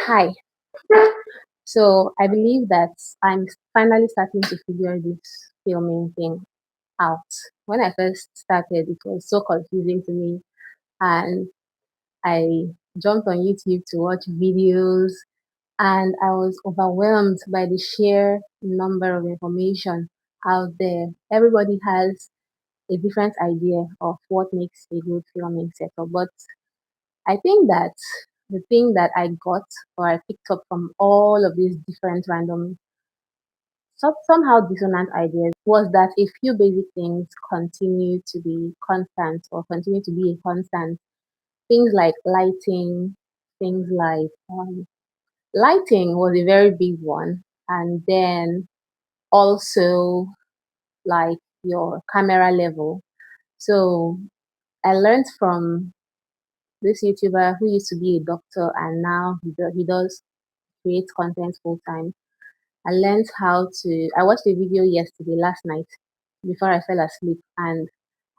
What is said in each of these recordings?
Hi. So I believe that I'm finally starting to figure this filming thing out. When I first started, it was so confusing to me, and I jumped on YouTube to watch videos, and I was overwhelmed by the sheer number of information out there. Everybody has a different idea of what makes a good filming setup, but I think that the thing that I got or I picked up from all of these different random somehow dissonant ideas was that a few basic things continue to be constant or continue to be a constant. Things like lighting, things like lighting was a very big one. And then also like your camera level. So I learned from this YouTuber who used to be a doctor and now he does create content full time. I learned how to. I watched a video yesterday, last night, before I fell asleep, and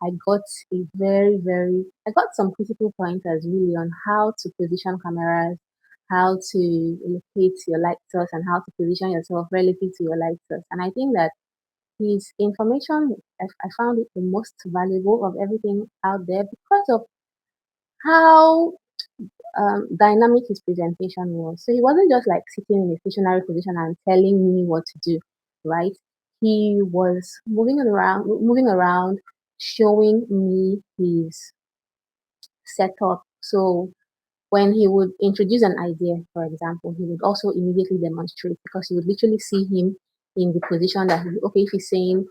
I got I got some critical pointers really on how to position cameras, how to locate your light source, and how to position yourself relative to your light source. And I think that his information, I found it the most valuable of everything out there because of how dynamic his presentation was. So he wasn't just like sitting in a stationary position and telling me what to do, right? He was moving around, showing me his setup. So when he would introduce an idea, for example, he would also immediately demonstrate because you would literally see him in the position that, okay, if he's saying,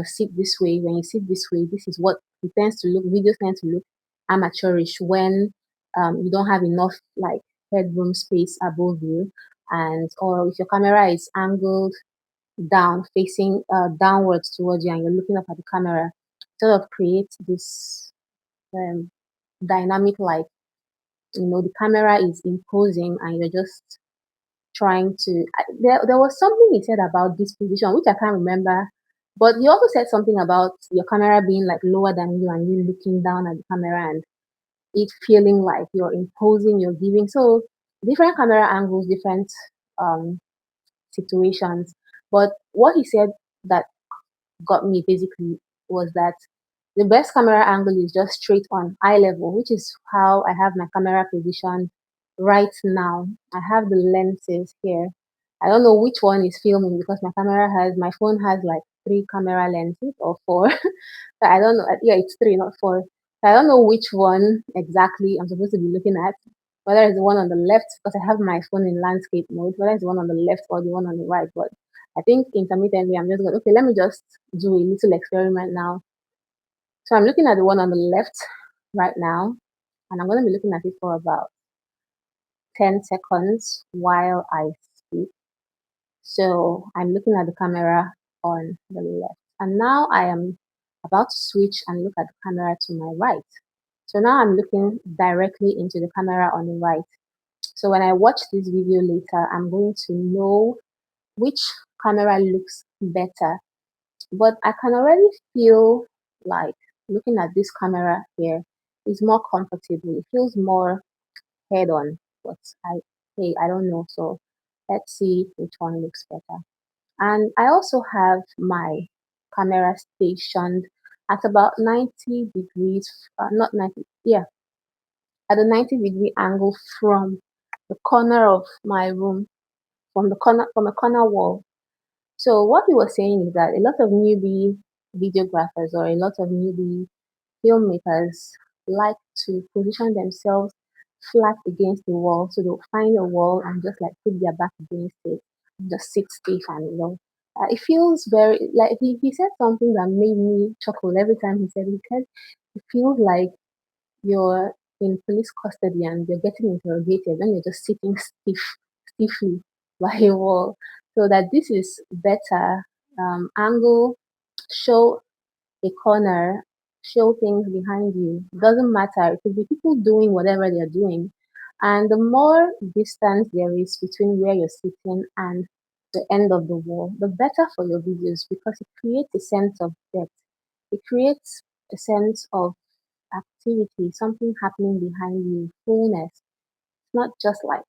sit this way, when you sit this way, this is what he tends to look, videos tend to look amateurish when you don't have enough like headroom space above you. And, or if your camera is angled down, facing downwards towards you, and you're looking up at the camera, sort of creates this um, dynamic like the camera is imposing and you're just trying to there was something he said about this position which I can't remember, but he also said something about your camera being like lower than you and you looking down at the camera and it feeling like you're imposing, you're giving. So different camera angles, different um situations. But what he said that got me basically was that the best camera angle is just straight on eye level, which is how I have my camera positioned right now. I have the lenses here. I don't know which one is filming because my phone has like three camera lenses or four. So I don't know. Yeah, it's three, not four. So I don't know which one exactly I'm supposed to be looking at. Whether it's the one on the left, because I have my phone in landscape mode, whether it's the one on the left or the one on the right. But I think intermittently I'm just going, okay, let me just do a little experiment now. So I'm looking at the one on the left right now, and I'm going to be looking at it for about 10 seconds while I speak. So I'm looking at the camera on the left. And now I am about to switch and look at the camera to my right. So now I'm looking directly into the camera on the right. So when I watch this video later, I'm going to know which camera looks better. But I can already feel like looking at this camera here is more comfortable. It feels more head on. But I don't know. So let's see which one looks better. And I also have my camera stationed at about 90 degrees, not 90, yeah, at a 90-degree angle from the corner of my room, from a corner wall. So what he was saying is that a lot of newbie videographers or a lot of newbie filmmakers like to position themselves flat against the wall. So they'll find a wall and just like put their back against it, just sit stiff and it feels very like he said something that made me chuckle every time he said it. He said it feels like you're in police custody and you're getting interrogated when you're just sitting stiffly by a wall. So that this is better angle, show a corner, show things behind you. Doesn't matter. It could be people doing whatever they're doing. And the more distance there is between where you're sitting and the end of the wall, the better for your videos because it creates a sense of depth. It creates a sense of activity, something happening behind you, fullness. It's not just like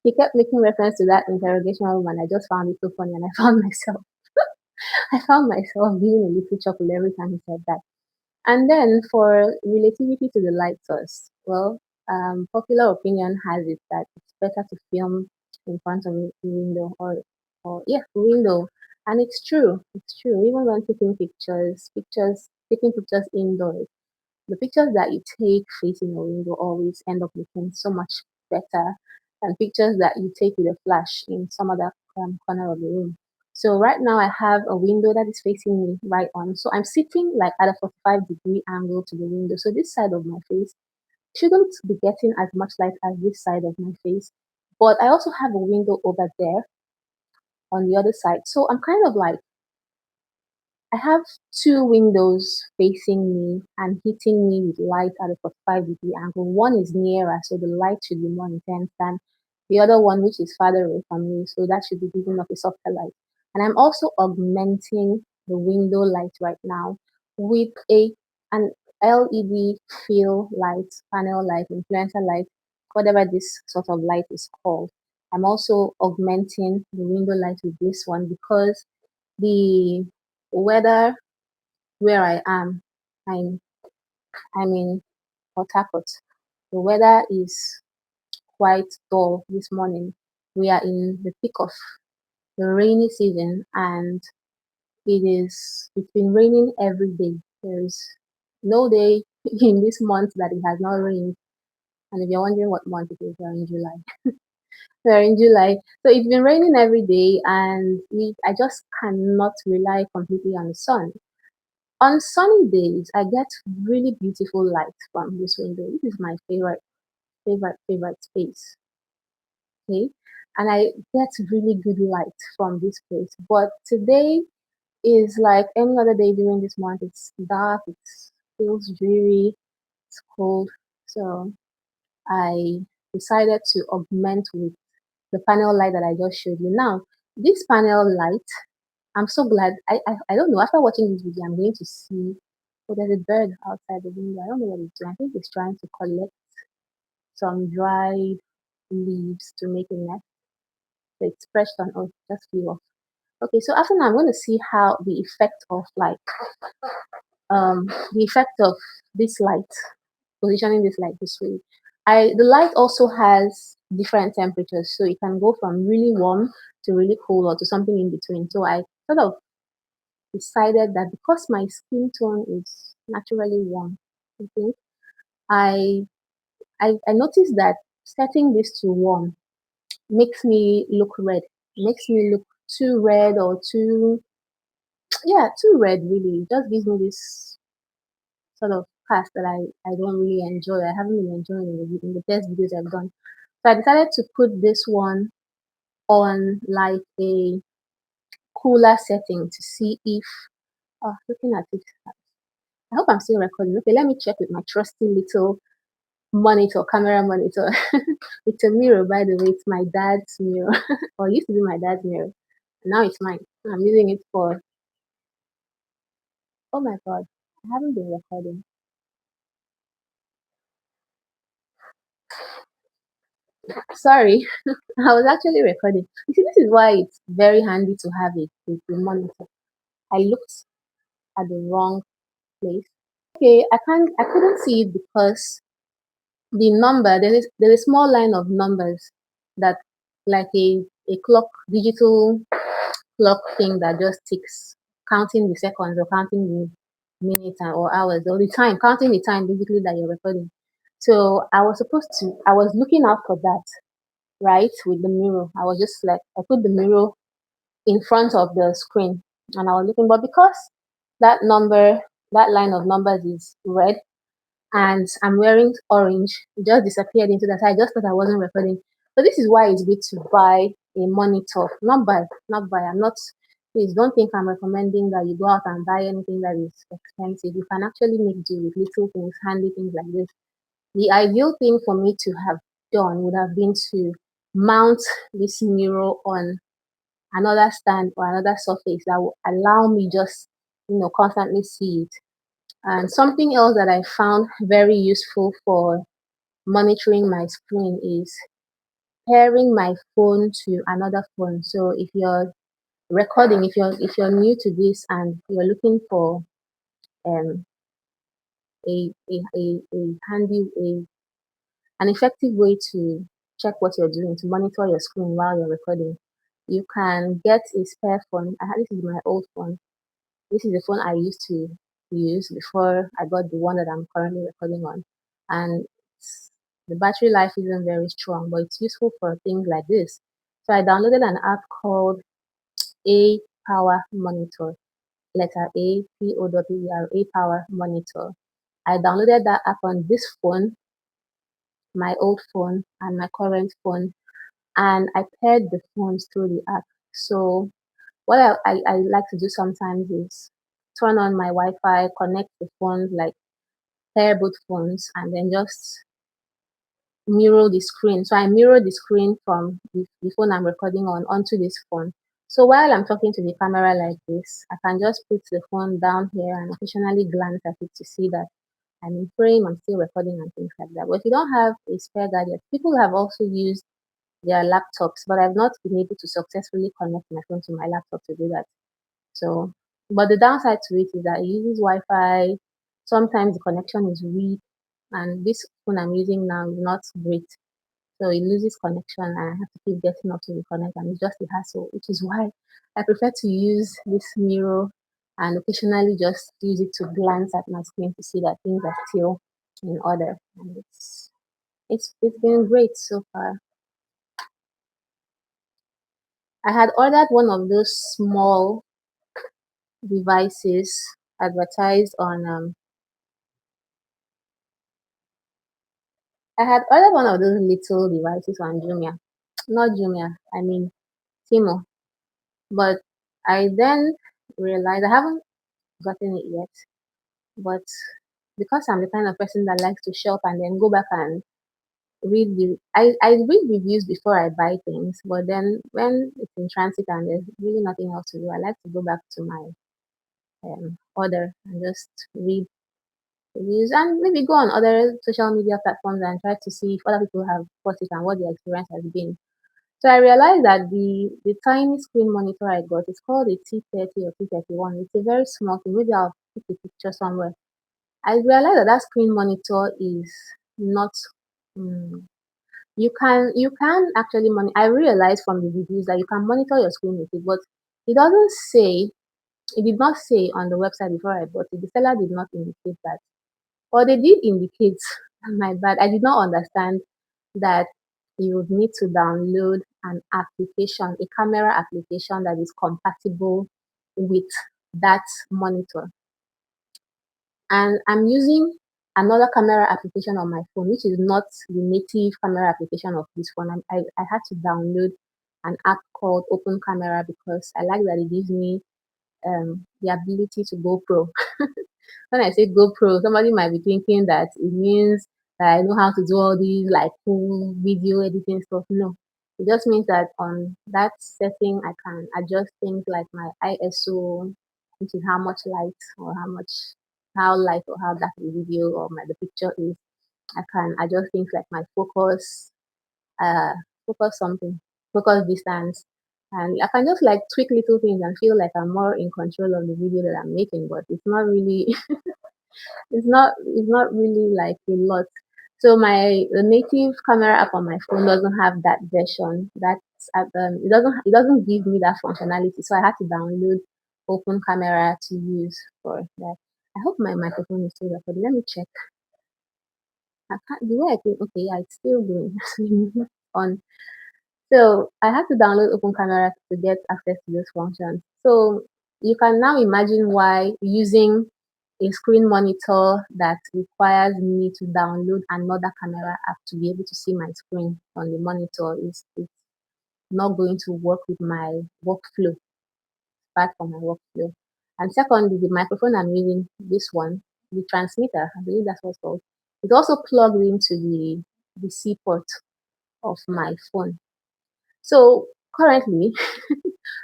he kept making reference to that interrogation room, and I just found it so funny, and I found myself giving a little chuckle every time he said that. And then for relativity to the light source, well, popular opinion has it that it's better to film in front of a window or yeah, a window. And it's true. It's true. Even when taking taking pictures indoors, the pictures that you take facing a window always end up looking so much better than pictures that you take with a flash in some other corner of the room. So right now I have a window that is facing me right on. So I'm sitting like at a 45-degree angle to the window. So this side of my face shouldn't be getting as much light as this side of my face. But I also have a window over there on the other side. So I'm kind of like I have two windows facing me and hitting me with light at a 45-degree angle. One is nearer, so the light should be more intense than the other one, which is farther away from me. So that should be giving off a softer light. And I'm also augmenting the window light right now with an LED fill light, panel light, influencer light, whatever this sort of light is called. I'm also augmenting the window light with this one because the weather where I am, I'm I'm in Port Harcourt. The weather is quite dull this morning. We are in the peak of the rainy season, and it's been raining every day. There's no day in this month that it has not rained. And if you're wondering what month it is, we're in July. We're in July. So it's been raining every day, and I just cannot rely completely on the sun. On sunny days, I get really beautiful light from this window. This is my favorite space. Okay. And I get really good light from this place. But today is like any other day during this month. It's dark, it feels dreary, it's cold. So I decided to augment with the panel light that I just showed you. Now, this panel light, I'm so glad. I don't know. After watching this video, I'm going to see. Oh, there's a bird outside the window. I don't know what it's doing. I think it's trying to collect some dried leaves to make a nest. So it's perched on. Oh, it just flew off. Okay, so after now, I'm going to see how the effect of this light, positioning this light this way. The light also has different temperatures, so it can go from really warm to really cool or to something in between. So I sort of decided that because my skin tone is naturally warm, I think I I noticed that setting this to warm makes me look red. Makes me look too red or too yeah, too red really. It just gives me this sort of cast that I don't really enjoy. I haven't been enjoying in the test videos I've done. So I decided to put this one on like a cooler setting to see if looking at it. I hope I'm still recording. Okay, let me check with my trusty little camera monitor. It's a mirror, by the way. It's my dad's mirror, or it used to be my dad's mirror. Now it's mine. I'm using it for. Oh my god, I haven't been recording. Sorry, I was actually recording. You see, this is why it's very handy to have a monitor. I looked at the wrong place. Okay, I couldn't see it because there is a small line of numbers that like a digital clock thing that just ticks, counting the seconds or counting the minutes or hours or the time, counting the time basically that you're recording. So I was looking out for that, right, with the mirror. I was just like, I put the mirror in front of the screen and I was looking, but because that number, that line of numbers is red, and I'm wearing orange. It just disappeared into that. I just thought I wasn't recording. So this is why it's good to buy a monitor. Not buy. I'm not. Please don't think I'm recommending that you go out and buy anything that is expensive. You can actually make do with little things, handy things like this. The ideal thing for me to have done would have been to mount this mirror on another stand or another surface that will allow me just constantly see it. And something else that I found very useful for monitoring my screen is pairing my phone to another phone. So if you're recording, if you're new to this and you're looking for um a handy an effective way to check what you're doing, to monitor your screen while you're recording, you can get a spare phone. This is my old phone. This is the phone I used to use before I got the one that I'm currently recording on. And the battery life isn't very strong, but it's useful for things like this. So I downloaded an app called A Power Monitor, letter A P O W R A Power Monitor. I downloaded that app on this phone, my old phone, and my current phone, and I paired the phones through the app. So what I like to do sometimes is turn on my Wi-Fi, connect the phones, like pair both phones, and then just mirror the screen. So I mirror the screen from the phone I'm recording on onto this phone. So while I'm talking to the camera like this, I can just put the phone down here and occasionally glance at it to see that I'm in frame, I'm still recording and things like that. But if you don't have a spare gadget, people have also used their laptops, but I've not been able to successfully connect my phone to my laptop to do that. So, but the downside to it is that it uses Wi-Fi. Sometimes the connection is weak, and this phone I'm using now is not great. So it loses connection, and I have to keep getting up to reconnect, and it's just a hassle, which is why I prefer to use this mirror and occasionally just use it to glance at my screen to see that things are still in order. And it's been great so far. I had ordered one of those small devices advertised on I had ordered one of those little devices on Jumia. Not Jumia, I mean Timo. But I then realized I haven't gotten it yet. But because I'm the kind of person that likes to shop and then go back and I read reviews before I buy things, but then when it's in transit and there's really nothing else to do, I like to go back to my order and just read reviews and maybe go on other social media platforms and try to see if other people have bought it and what their experience has been. So I realized that the tiny screen monitor I got is called a T30 or T31. It's a very small thing. Maybe I'll put a picture somewhere. I realized that that screen monitor is not. Mm, you can actually monitor. I realized from the reviews that you can monitor your screen with it, but it doesn't say. It did not say on the website before I bought it. The seller did not indicate that, or they did indicate. My bad. I did not understand that you would need to download an application, a camera application that is compatible with that monitor. And I'm using another camera application on my phone, which is not the native camera application of this phone. I had to download an app called Open Camera because I like that it gives me the ability to GoPro. When I say GoPro, somebody might be thinking that it means that I know how to do all these like cool video editing stuff. No, it just means that on that setting, I can adjust things like my ISO, which is how much light or how light or how dark the video or the picture is. I can adjust things like my uh, focus something, focus distance. And I can just like tweak little things and feel like I'm more in control of the video that I'm making, but it's not really it's not really like a lot. So the native camera app on my phone doesn't have that version. It doesn't give me that functionality. So I had to download Open Camera to use for that. I hope my microphone is still recording. Let me check. I can't the way I think okay, yeah, it's still doing on. So I had to download Open Camera to get access to this function. So you can now imagine why using a screen monitor that requires me to download another camera app to be able to see my screen on the monitor is not going to work with my workflow, bad for my workflow. And secondly, the microphone I'm using, this one, the transmitter, I believe that's what it's called, it also plugged into the C port of my phone. So currently,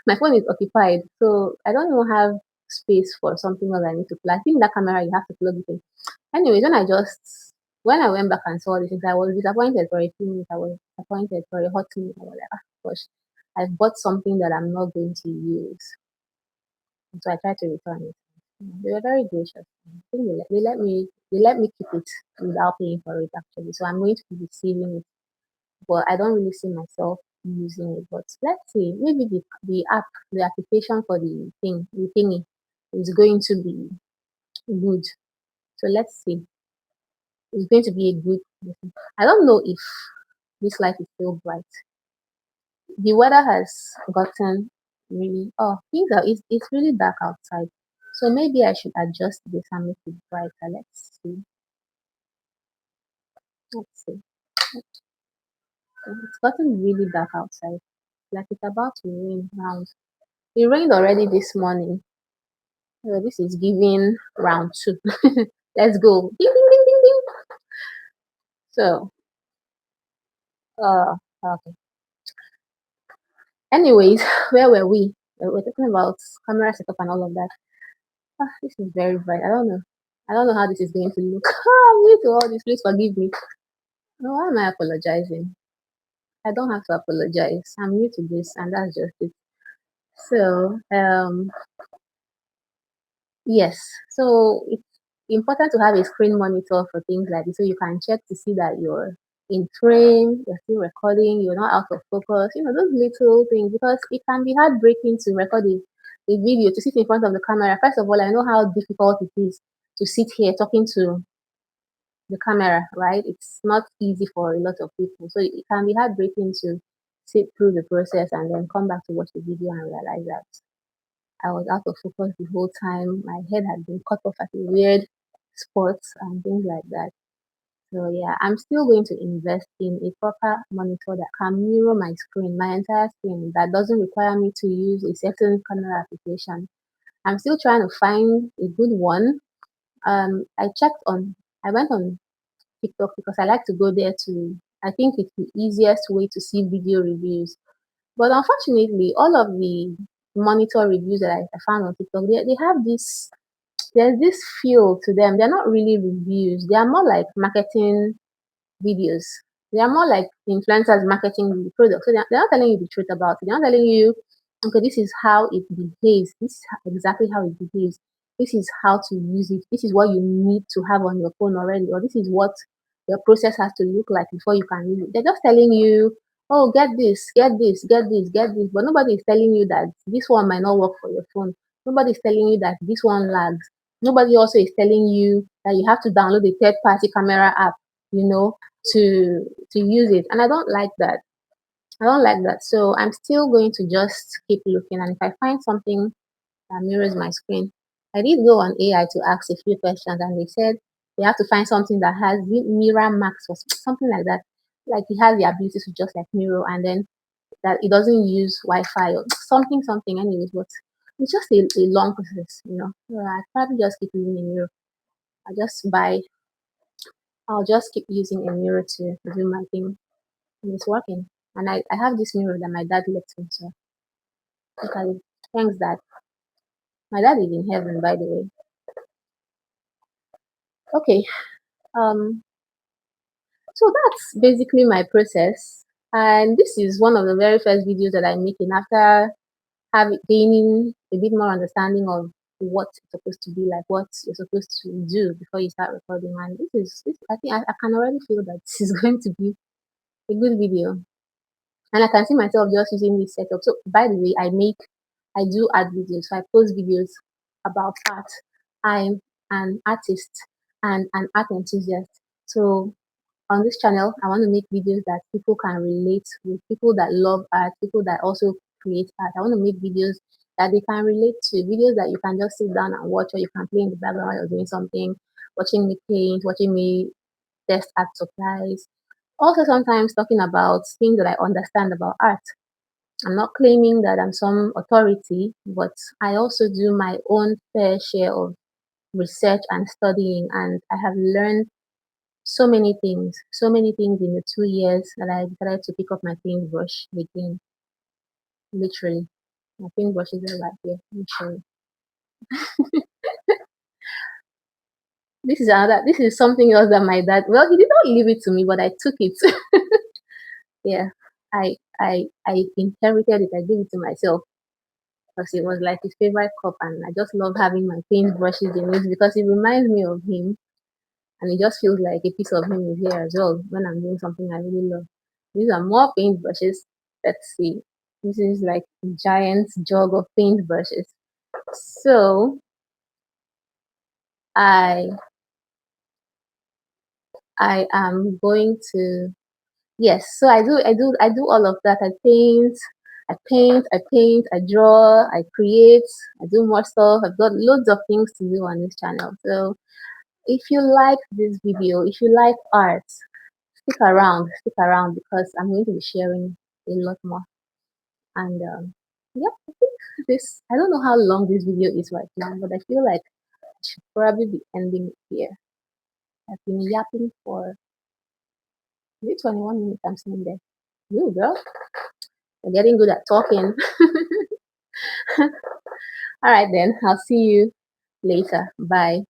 my phone is occupied, so I don't even have space for something else I need to plug. I think that camera you have to plug it in. Anyways, when I just when I went back and saw this, I was disappointed for a few minutes. I was disappointed for a hot minute. I was like, ah, gosh, I've bought something that I'm not going to use. And so I tried to return it. They were very gracious. I think they let me keep it without paying for it actually. So I'm going to be receiving it, but I don't really see myself using it. But let's see, maybe the application for the thingy is going to be good. So let's see. It's going to be a good. I don't know if this light is still bright. The weather has gotten really, oh, things are, it's really dark outside. So maybe I should adjust this and make it brighter. Let's see. Let's see. It's gotten really dark outside. Like it's about to rain round. It rained already this morning. So this is giving round two. Let's go. Ding ding ding ding ding. So okay. Anyways, where were we? We're talking about camera setup and all of that. Ah, this is very bright. I don't know. I don't know how this is going to look. I'm new to all this. Please forgive me. No, why am I apologizing? I don't have to apologize. I'm new to this, and that's just it. So, yes. So it's important to have a screen monitor for things like this, so you can check to see that you're in frame, you're still recording, you're not out of focus. Those little things, because it can be heartbreaking to record a video, to sit in front of the camera. First of all, I know how difficult it is to sit here talking to the camera, right? It's not easy for a lot of people. So it can be heartbreaking to sit through the process and then come back to watch the video and realize that I was out of focus the whole time. My head had been cut off at a weird spot and things like that. So yeah, I'm still going to invest in a proper monitor that can mirror my screen, my entire screen, that doesn't require me to use a certain camera application. I'm still trying to find a good one. I checked on, I went on TikTok because I like to go there to, I think it's the easiest way to see video reviews. But unfortunately, all of the monitor reviews that I found on TikTok, they have there's this feel to them. They're not really reviews. They are more like marketing videos. They are more like influencers marketing the product. So they're not telling you the truth about it. They're not telling you, okay, this is how it behaves. This is exactly how it behaves. This is how to use it. This is what you need to have on your phone already, or this is what your process has to look like before you can use it. They're just telling you, oh, get this, get this, get this, get this. But nobody is telling you that this one might not work for your phone. Nobody is telling you that this one lags. Nobody also is telling you that you have to download a third party camera app, you know, to use it. And I don't like that. I don't like that. So I'm still going to just keep looking. And if I find something that mirrors my screen, I did go on AI to ask a few questions, and they said they have to find something that has mirror max or something like that. Like it has the ability to just like mirror, and then that it doesn't use Wi-Fi or something. Anyways, but it's just a long process. So I probably just keep using a mirror. I just buy. I'll just keep using a mirror to do my thing, and it's working. And I have this mirror that my dad left me, so look at it. Thanks, Dad. My dad is in heaven, by the way. Okay. Um. So that's basically my process, and this is one of the very first videos that I'm making after gaining a bit more understanding of what it's supposed to be like, what you're supposed to do before you start recording. And this I think I can already feel that this is going to be a good video. And I can see myself just using this setup. So by the way, I do art videos. So I post videos about art. I'm an artist and an art enthusiast. So on this channel, I want to make videos that people can relate with, people that love art, people that also create art. I want to make videos that they can relate to, videos that you can just sit down and watch, or you can play in the background while you're doing something, watching me paint, watching me test art supplies. Also, sometimes talking about things that I understand about art. I'm not claiming that I'm some authority, but I also do my own fair share of research and studying, and I have learned so many things in the 2 years that I decided to pick up my paintbrush again, literally. My paintbrush is right here, literally. This is something else that my dad, well, he did not leave it to me, but I took it. Yeah. I inherited it. I gave it to myself because it was like his favorite cup, and I just love having my paint brushes in it because it reminds me of him, and it just feels like a piece of him is here as well when I'm doing something I really love. These are more paint brushes. Let's see. This is like a giant jug of paint brushes. So I I am going to, yes. So I do all of that. I paint, I draw, I create, I do more stuff. I've got loads of things to do on this channel. So if you like this video, if you like art, stick around because I'm going to be sharing a lot more. And yep, I think this, I don't know how long this video is right now, but I feel like I should probably be ending it here. I've been yapping for, is it 21 minutes I'm seeing there? You girl, you're getting good at talking. All right then, I'll see you later. Bye.